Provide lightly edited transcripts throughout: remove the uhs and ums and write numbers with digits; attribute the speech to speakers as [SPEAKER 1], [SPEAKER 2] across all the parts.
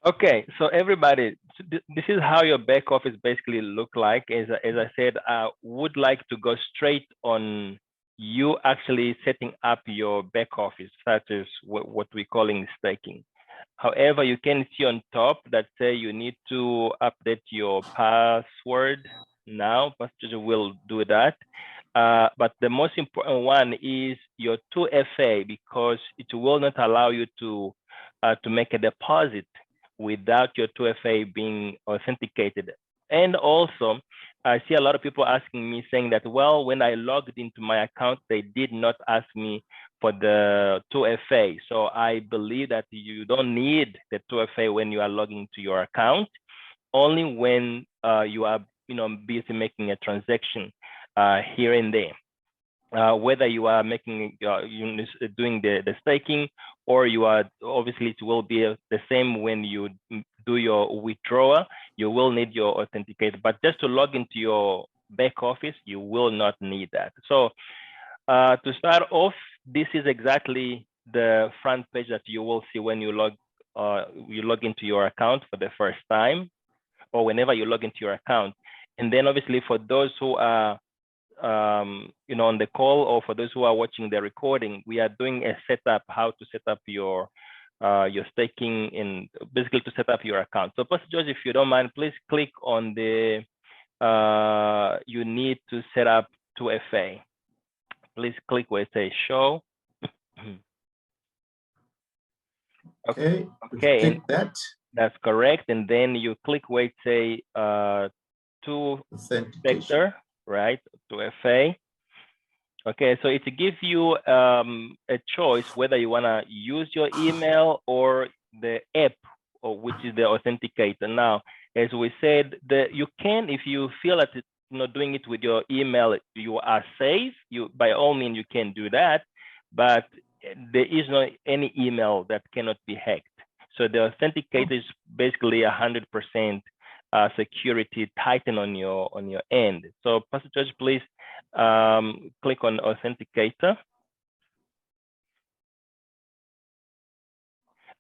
[SPEAKER 1] Okay, so everybody, this is how your back office basically look like. As I said, I would like to go straight on you actually setting up your back office, such as what we're calling staking. However, you can see on top that say you need to update your password now. Pastor will do that. But the most important one is your 2FA, because it will not allow you to make a deposit without your 2FA being authenticated. And also, I see a lot of people asking me saying that, well, when I logged into my account, they did not ask me for the 2FA. So I believe that you don't need the 2FA when you are logging to your account, only when you are busy making a transaction here and there. Whether you are making doing the staking, or you are, obviously it will be the same when you do your withdrawal. You will need your authenticator, but just to log into your back office, you will not need that. So to start off, this is exactly the front page that you will see when you log into your account for the first time, or whenever you log into your account. And then obviously for those who are on the call, or for those who are watching the recording, we are doing a setup, how to set up your staking, and basically to set up your account. So Pastor George, if you don't mind, please click on the you need to set up 2FA. Please click where it says show.
[SPEAKER 2] Okay.
[SPEAKER 1] Okay.
[SPEAKER 2] Click that.
[SPEAKER 1] That's correct. And then you click where it says to sector, right? 2FA. Okay, so it gives you a choice whether you want to use your email or the app, or which is the authenticator. Now, as we said, you can, if you feel that doing it with your email, you are safe. You, by all means, you can do that, but there is no any email that cannot be hacked. So the authenticator is basically 100% security tighten on your end. So Pastor George, please click on authenticator.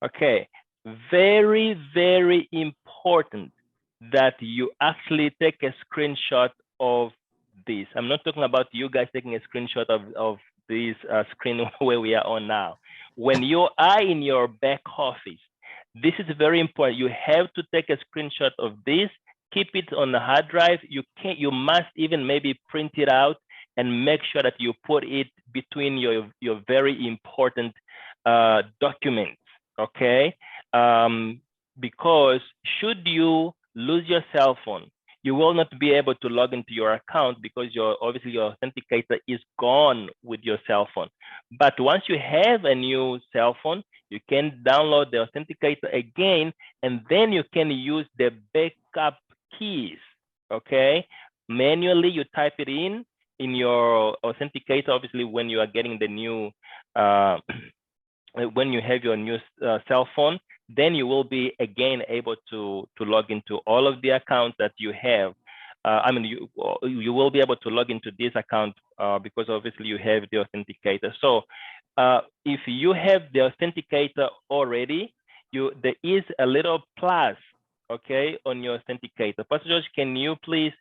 [SPEAKER 1] Okay, very, very important that you actually take a screenshot of this. I'm not talking about you guys taking a screenshot of this screen where we are on now. When you are in your back office, this is very important. You have to take a screenshot of this, keep it on the hard drive. You must even maybe print it out and make sure that you put it between your very important documents, okay? Because should you lose your cell phone, you will not be able to log into your account, because obviously your authenticator is gone with your cell phone. But once you have a new cell phone, you can download the authenticator again, and then you can use the backup keys, okay? Manually, you type it in your authenticator, obviously when you are getting the new, when you have your new cell phone, then you will be again able to log into all of the accounts that you have. I mean, you will be able to log into this account because obviously you have the authenticator. So if you have the authenticator already, there is a little plus, okay, on your authenticator. Pastor George, can you please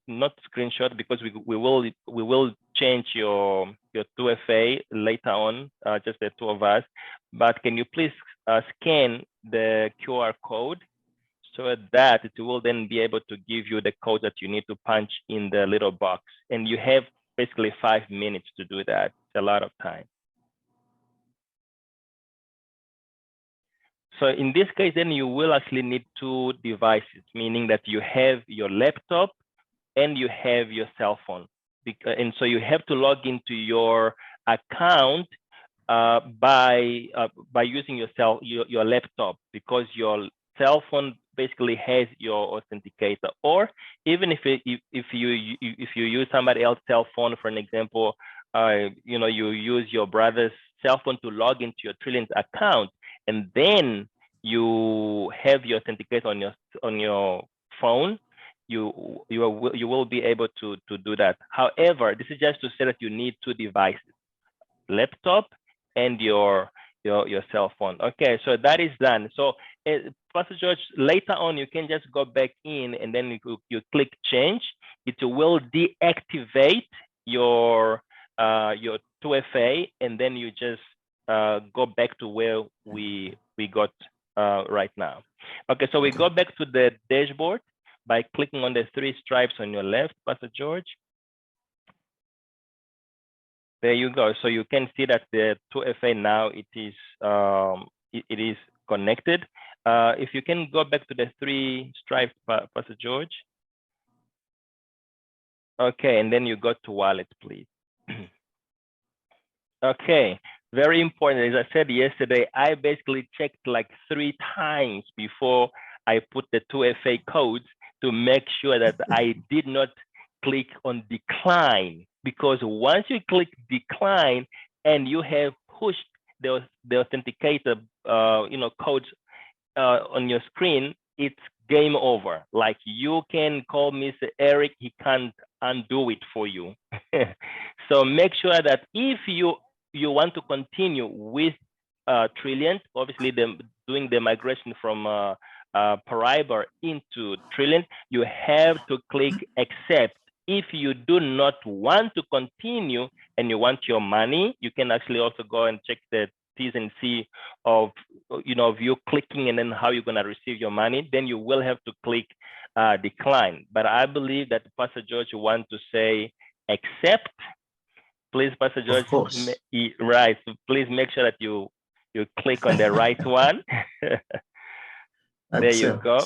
[SPEAKER 1] not screenshot, because we will change your 2FA later on, just the two of us. But can you please scan the QR code, so that it will then be able to give you the code that you need to punch in the little box. And you have basically 5 minutes to do that. It's a lot of time. So in this case, then you will actually need 2 devices, meaning that you have your laptop and you have your cell phone. And so you have to log into your account by using your laptop, because your cell phone basically has your authenticator. Or even if you use somebody else's cell phone, for an example, you use your brother's cell phone to log into your Trilliant account, and then you have your authenticator on your phone, you will be able to do that. However, this is just to say that you need 2 devices, laptop and your your cell phone. Okay, so that is done. So Pastor George, later on you can just go back in and then you click change. It will deactivate your 2FA, and then you just go back to where we got right now. Okay, so we go back to the dashboard by clicking on the 3 stripes on your left, Pastor George. There you go. So you can see that the 2FA now it is connected. If you can go back to the 3 stripes, Pastor George. Okay, and then you go to wallet, please. Okay, very important. As I said yesterday, I basically checked like 3 times before I put the 2FA codes to make sure that I did not click on decline, because once you click decline and you have pushed the authenticator codes on your screen, it's game over. Like, you can call Mr. Eric, he can't undo it for you. So make sure that if you want to continue with Trilliant, obviously doing the migration from Paribor into Trilliant, you have to click accept. If you do not want to continue and you want your money, you can actually also go and check the T's and C of you clicking and then how you're going to receive your money. Then you will have to click decline. But I believe that Pastor George wants to say accept. Please, Pastor George.
[SPEAKER 2] Of course.
[SPEAKER 1] Right. So please make sure that you click on the right one. There you go.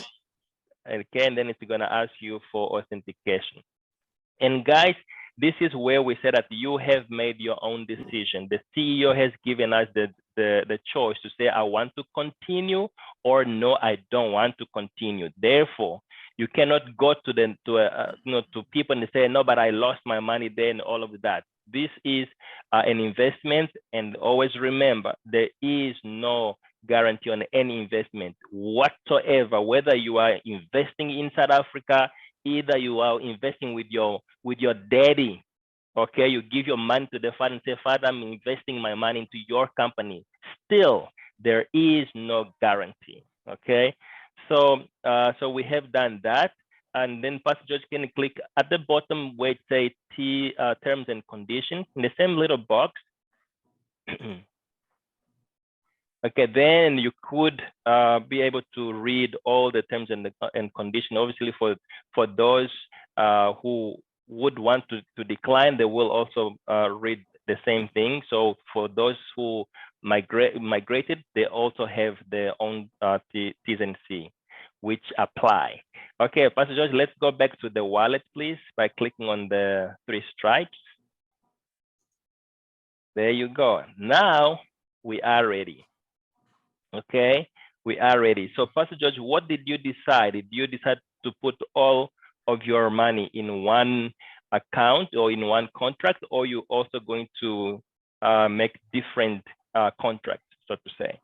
[SPEAKER 1] Okay, and then it's going to ask you for authentication. And guys, this is where we say that you have made your own decision. The CEO has given us the choice to say, I want to continue, or no, I don't want to continue. Therefore, you cannot go to people and say, no, but I lost my money there and all of that. This is an investment, and always remember, there is no guarantee on any investment whatsoever, whether you are investing in South Africa, either you are investing with your daddy. Okay, you give your money to the father and say, Father, I'm investing my money into your company. Still, there is no guarantee. Okay, so we have done that, and then Pastor George can click at the bottom where it says terms and conditions in the same little box. Okay, then you could be able to read all the terms and conditions. Obviously, for those who would want to decline, they will also read the same thing. So for those who migrated, they also have their own T's and C, which apply. Okay, Pastor George, let's go back to the wallet, please, by clicking on the 3 stripes. There you go. Now we are ready. Okay, we are ready. So Pastor George, what did you decide? Did you decide to put all of your money in one account or in one contract, or you also going to make different contracts, so to say?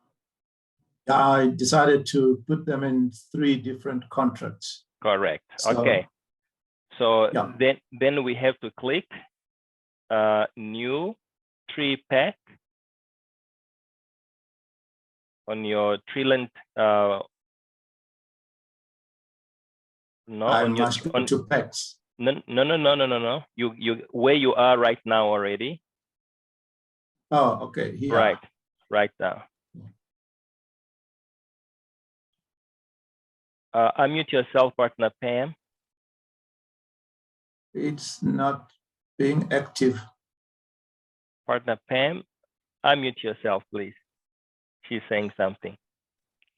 [SPEAKER 2] I decided to put them in 3 different contracts.
[SPEAKER 1] Correct. Okay. So yeah. Then we have to click new 3-pack on your Trilliant. No, on your
[SPEAKER 2] 2 packs.
[SPEAKER 1] No. You where you are right now already.
[SPEAKER 2] Oh, okay. Here.
[SPEAKER 1] Right now. Unmute yourself, partner Pam.
[SPEAKER 2] It's not being active.
[SPEAKER 1] Partner Pam, unmute yourself, please. She's saying something.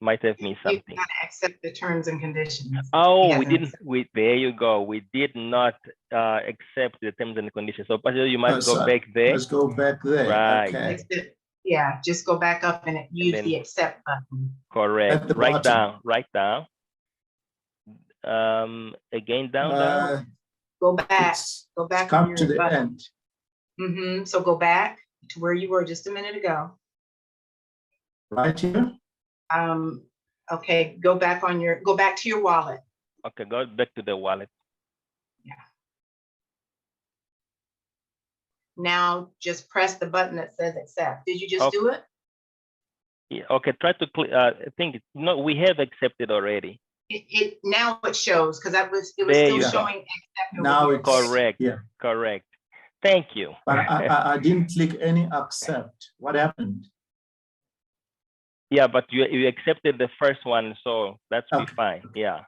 [SPEAKER 1] Might have missed something.
[SPEAKER 3] You gotta accept the terms and conditions.
[SPEAKER 1] Oh, we didn't. There you go. We did not accept the terms and conditions. So, Pastor, you might go back there.
[SPEAKER 2] Let's go back there.
[SPEAKER 1] Right.
[SPEAKER 2] Okay.
[SPEAKER 3] Yeah, just go back up and use the accept button.
[SPEAKER 1] Correct. Right down. Right down. Again, down.
[SPEAKER 3] Go back. Go back.
[SPEAKER 2] Come to the end.
[SPEAKER 3] So go back to where you were just a minute ago.
[SPEAKER 2] Right here.
[SPEAKER 3] Okay, go back to your wallet.
[SPEAKER 1] Okay, go back to the wallet.
[SPEAKER 3] Yeah. Now just press the button that says accept. Did you just do it?
[SPEAKER 1] Yeah, okay, try to click. I think no, we have accepted already.
[SPEAKER 3] It now it shows because it was
[SPEAKER 1] There
[SPEAKER 3] still
[SPEAKER 1] you go.
[SPEAKER 3] showing accept over
[SPEAKER 2] Now
[SPEAKER 3] here.
[SPEAKER 2] it's
[SPEAKER 1] Correct.
[SPEAKER 2] yeah.
[SPEAKER 1] Correct. Thank you.
[SPEAKER 2] But I didn't click any accept. What happened?
[SPEAKER 1] Yeah, but you accepted the first one, so that's be
[SPEAKER 2] Okay.
[SPEAKER 1] fine. Yeah.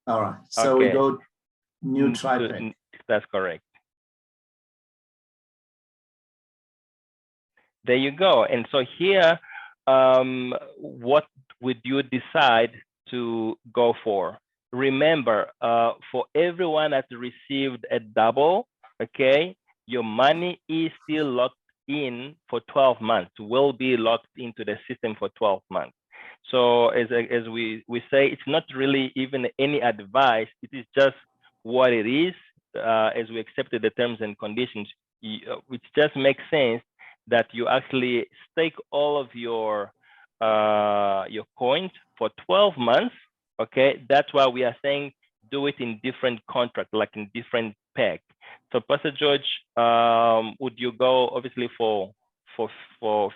[SPEAKER 2] All right. So we
[SPEAKER 1] Okay.
[SPEAKER 2] go new tripod.
[SPEAKER 1] That's correct. There you go. And so here, what would you decide to go for? Remember, for everyone that received a double, okay, your money is still locked in for 12 months, will be locked into the system for 12 months. So as we say, it's not really even any advice, it is just what it is, as we accepted the terms and conditions, which just makes sense that you actually stake all of your coins for 12 months. Okay, that's why we are saying do it in different contracts, like in different peg. So Pastor George, would you go obviously for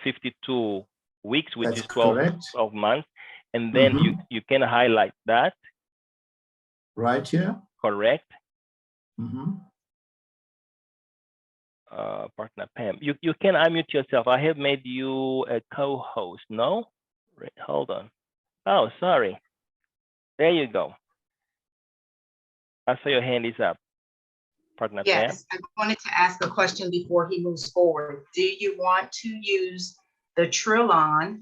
[SPEAKER 1] 52 weeks, which
[SPEAKER 2] That's
[SPEAKER 1] is 12 months, and then you can highlight that
[SPEAKER 2] right here.
[SPEAKER 1] Correct.
[SPEAKER 2] Mm-hmm.
[SPEAKER 1] Partner Pam, you can unmute yourself. I have made you a co-host. No, hold on. Oh, sorry. There you go. I saw your hand is up. Partner Pam.
[SPEAKER 3] Yes, I wanted to ask a question before he moves forward. Do you want to use the Trilliant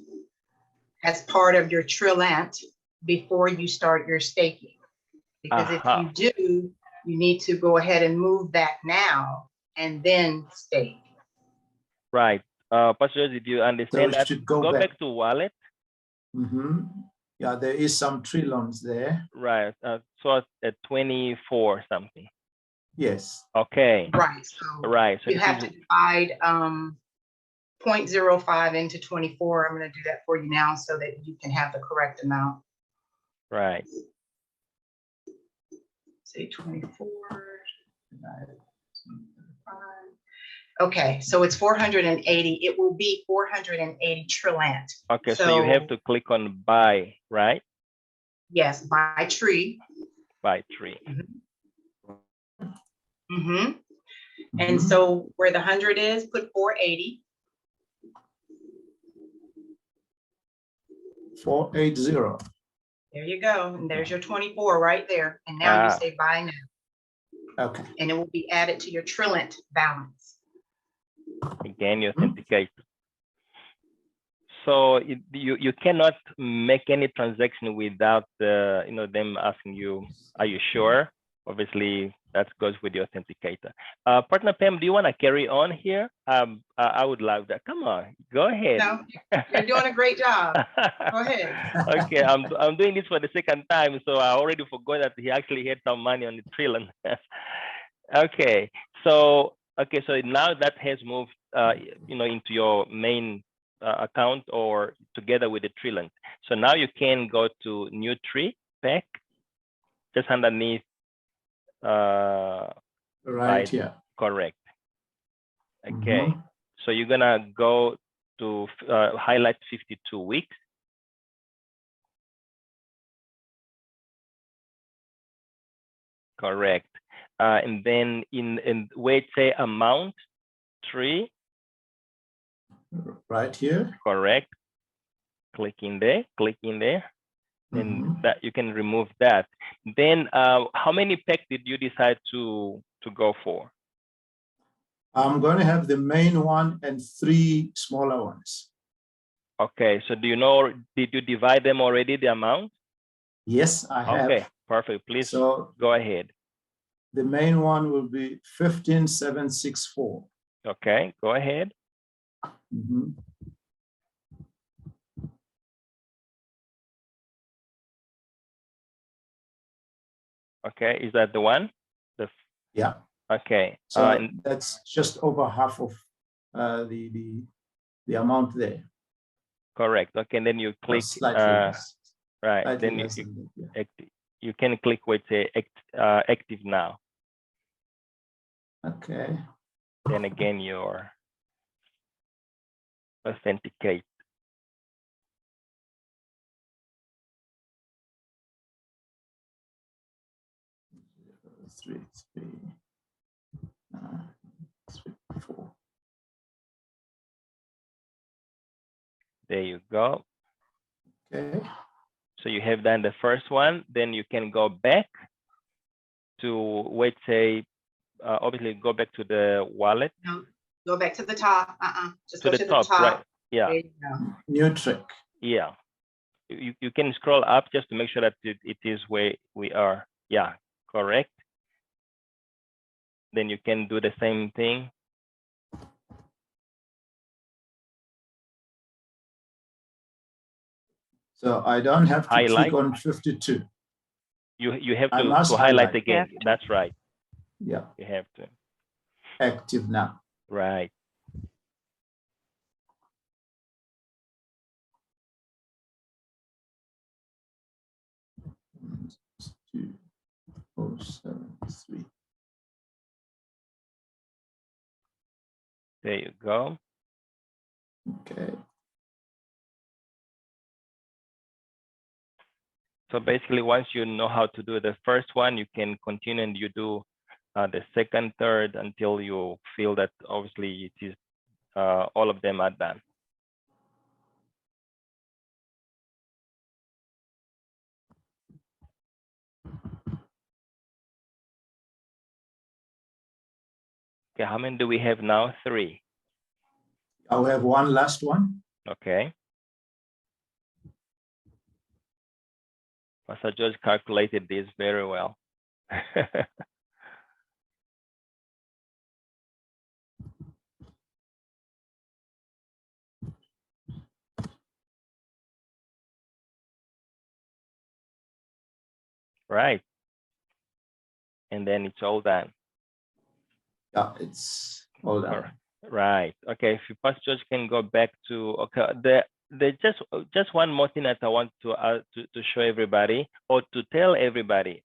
[SPEAKER 3] as part of your Trillant before you start your staking? Because if you do, you need to go ahead and move that now and then stake.
[SPEAKER 1] Right. Pastor, did you understand that?
[SPEAKER 2] Should
[SPEAKER 1] go back to wallet.
[SPEAKER 2] Mm-hmm. Yeah, there is some trillons there.
[SPEAKER 1] Right. So at 24 something.
[SPEAKER 2] Yes.
[SPEAKER 1] Okay.
[SPEAKER 3] Right. So
[SPEAKER 1] right. So
[SPEAKER 3] you have to divide 0.05 into 24. I'm going to do that for you now so that you can have the correct amount.
[SPEAKER 1] Right.
[SPEAKER 3] Say 24. Okay, so it's 480. It will be 480 trillant.
[SPEAKER 1] Okay, so you have to click on buy, right?
[SPEAKER 3] Yes, buy tree.
[SPEAKER 1] Buy tree.
[SPEAKER 3] And so where the 100 is, put 480.
[SPEAKER 2] 480.
[SPEAKER 3] There you go. And there's your 24 right there. And now you say buy now.
[SPEAKER 2] Okay.
[SPEAKER 3] And it will be added to your trillant balance.
[SPEAKER 1] Again, you authenticate. So you cannot make any transaction without them asking you, are you sure? Obviously, that goes with the authenticator. Partner Pam, do you want to carry on here? I would love that. Come on, go ahead.
[SPEAKER 3] No, you're doing a great job. Go ahead.
[SPEAKER 1] Okay, I'm doing this for the second time, so I already forgot that he actually had some money on the trillion. Okay, so now that has moved into your main account or together with the Trilliant. So now you can go to new tree pack, just underneath.
[SPEAKER 2] Right here.
[SPEAKER 1] Correct. Okay. So you're gonna go to highlight 52 weeks. Correct. And then in where it say amount tree.
[SPEAKER 2] Right here.
[SPEAKER 1] Correct. Click in there. And that you can remove that. Then how many packs did you decide to go for?
[SPEAKER 2] I'm going to have the main one and 3 smaller ones.
[SPEAKER 1] Okay, so do you know, did you divide them already, the amount?
[SPEAKER 2] Yes, I have.
[SPEAKER 1] Okay, perfect. Please go ahead.
[SPEAKER 2] The main one will be 15,764.
[SPEAKER 1] Okay, go ahead. Okay, is that the one?
[SPEAKER 2] Yeah.
[SPEAKER 1] Okay.
[SPEAKER 2] So that's just over half of the amount there.
[SPEAKER 1] Correct. Okay, and then you click. Right. Then you can click where it say active now.
[SPEAKER 2] Okay.
[SPEAKER 1] Then again, your authenticate.
[SPEAKER 2] 3, 4.
[SPEAKER 1] There you go.
[SPEAKER 2] Okay.
[SPEAKER 1] So you have done the first one, then you can go back to, let's say, obviously go back to the wallet.
[SPEAKER 3] No, go back to the top. Just
[SPEAKER 1] To
[SPEAKER 3] go
[SPEAKER 1] the
[SPEAKER 3] to the
[SPEAKER 1] top,
[SPEAKER 3] top.
[SPEAKER 1] right? Yeah.
[SPEAKER 3] There you go.
[SPEAKER 2] New trick.
[SPEAKER 1] Yeah. You can scroll up just to make sure that it is where we are. Yeah, correct. Then you can do the same thing.
[SPEAKER 2] So I don't have to
[SPEAKER 1] Highlight.
[SPEAKER 2] click on 52.
[SPEAKER 1] You have
[SPEAKER 2] I
[SPEAKER 1] to
[SPEAKER 2] must
[SPEAKER 1] highlight
[SPEAKER 2] highlight.
[SPEAKER 1] again. That's right.
[SPEAKER 2] Yeah.
[SPEAKER 1] You have to.
[SPEAKER 2] Active now.
[SPEAKER 1] Right.
[SPEAKER 2] Two, 073.
[SPEAKER 1] There you go.
[SPEAKER 2] Okay.
[SPEAKER 1] So basically, once you know how to do the first one, you can continue and you do the second, third, until you feel that obviously it is all of them are done. Okay, how many do we have now? 3.
[SPEAKER 2] I'll have one last one.
[SPEAKER 1] Okay. Pastor George calculated this very well. Right. And then it's all done.
[SPEAKER 2] Yeah, it's all done.
[SPEAKER 1] Right. Okay. If you Pastor George can go back to, okay, the just one more thing that I want to show everybody or to tell everybody.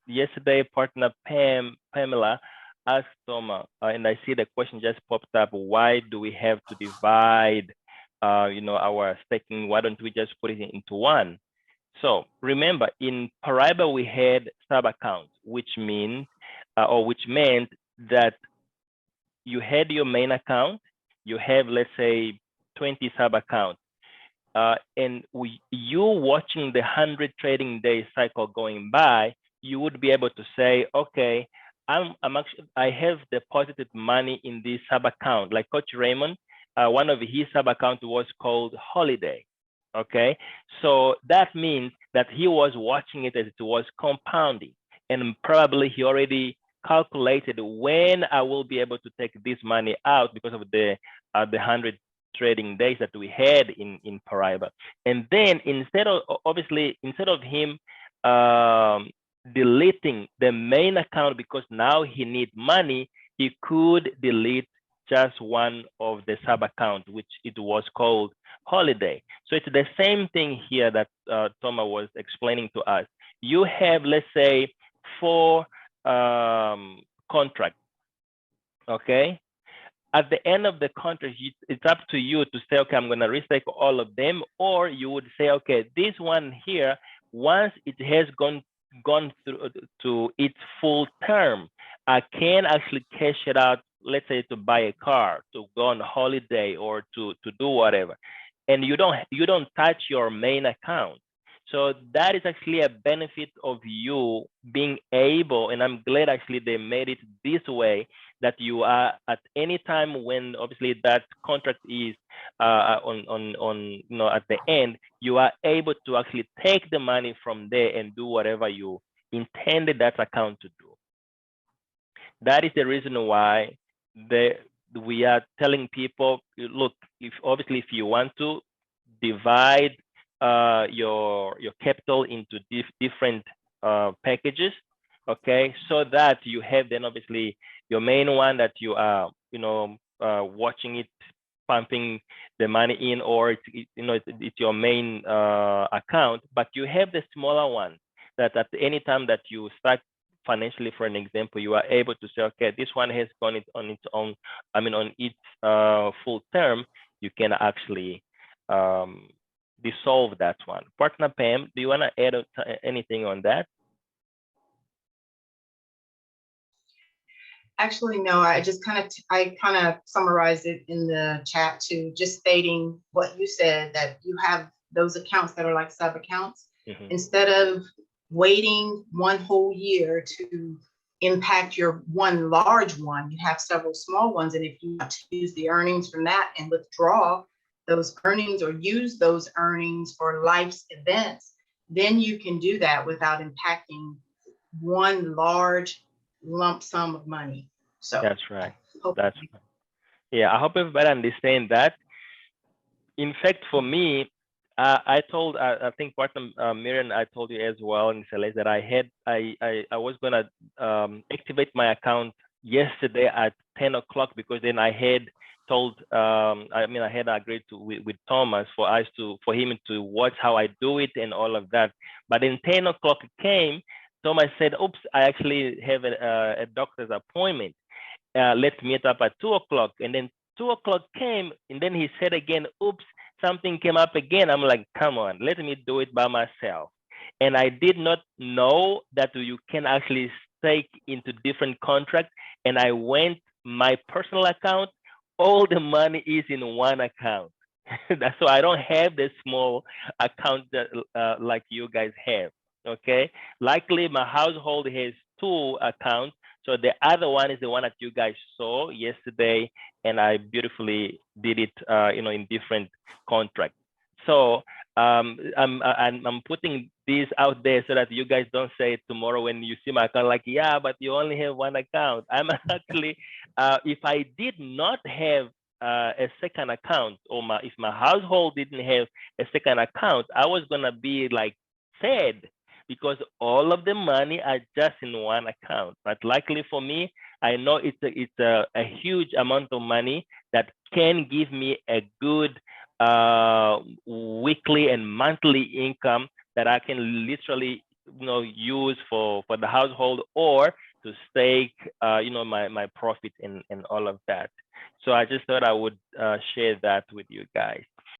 [SPEAKER 1] Yesterday, partner Pamela asked Thomas, and I see the question just popped up. Why do we have to divide, our staking? Why don't we just put it into one? So remember, in Paraiba we had sub accounts, which means which meant that you had your main account, you have, let's say, 20 sub accounts, and you watching the 100 trading day cycle going by, you would be able to say, okay, I have deposited money in this sub account. Like Coach Raymond, one of his sub accounts was called Holiday. Okay, so that means that he was watching it as it was compounding, and probably he already calculated when I will be able to take this money out because of the 100 trading days that we had in Paraiba. And then instead of him deleting the main account because now he needs money, he could delete just one of the sub account, which it was called Holiday. So it's the same thing here that Thomas was explaining to us. You have, let's say, 4 contracts, okay? At the end of the contract, it's up to you to say, okay, I'm going to restake all of them, or you would say, okay, this one here, once it has gone through to its full term, I can actually cash it out, let's say to buy a car, to go on holiday, or to do whatever, and you don't touch your main account. So that is actually a benefit of you being able, and I'm glad actually they made it this way, that you are at any time when obviously that contract is at the end, you are able to actually take the money from there and do whatever you intended that account to do. That is the reason why we are telling people, look, if you want to divide your capital into different packages, okay, so that you have then obviously your main one that you are watching it pumping the money in, or it's your main account, but you have the smaller one that at any time that you start financially, for an example, you are able to say, okay, this one has gone on its own, on its full term, you can actually dissolve that one. Partner Pam, do you want to add anything on that?
[SPEAKER 3] Actually, no, I kind of summarized it in the chat too, just stating what you said, that you have those accounts that are like sub accounts.
[SPEAKER 1] Mhm.
[SPEAKER 3] Instead of waiting one whole year to impact your one large one, you have several small ones. And if you want to use the earnings from that and withdraw those earnings or use those earnings for life's events, then you can do that without impacting one large lump sum of money. So
[SPEAKER 1] That's right.
[SPEAKER 3] hopefully.
[SPEAKER 1] That's right. Yeah, I hope everybody understand that. In fact, for me, I told, I think partner Miriam, I told you as well in Celeste that I was gonna activate my account yesterday at 10 o'clock, because then I had told, I had agreed to with Thomas for him to watch how I do it and all of that. But then 10 o'clock came, Thomas said, "Oops, I actually have a doctor's appointment. Let's meet up at 2 o'clock." And then 2 o'clock came, and then he said again, "Oops, something came up again." I'm like, "Come on, let me do it by myself." And I did not know that you can actually stake into different contracts. And I went my personal account, all the money is in one account. That's why I don't have the small account that like you guys have. Okay, likely my household has 2 accounts, so the other one is the one that you guys saw yesterday, and I beautifully did it, in different contracts. So I'm putting this out there so that you guys don't say tomorrow when you see my account like, "Yeah, but you only have one account." I'm actually, if I did not have a second account, or if my household didn't have a second account, I was gonna be like sad, because all of the money are just in one account. But luckily for me, I know it's a huge amount of money that can give me a good weekly and monthly income that I can literally use for the household, or to stake my profit and all of that. So I just thought I would share that with you guys.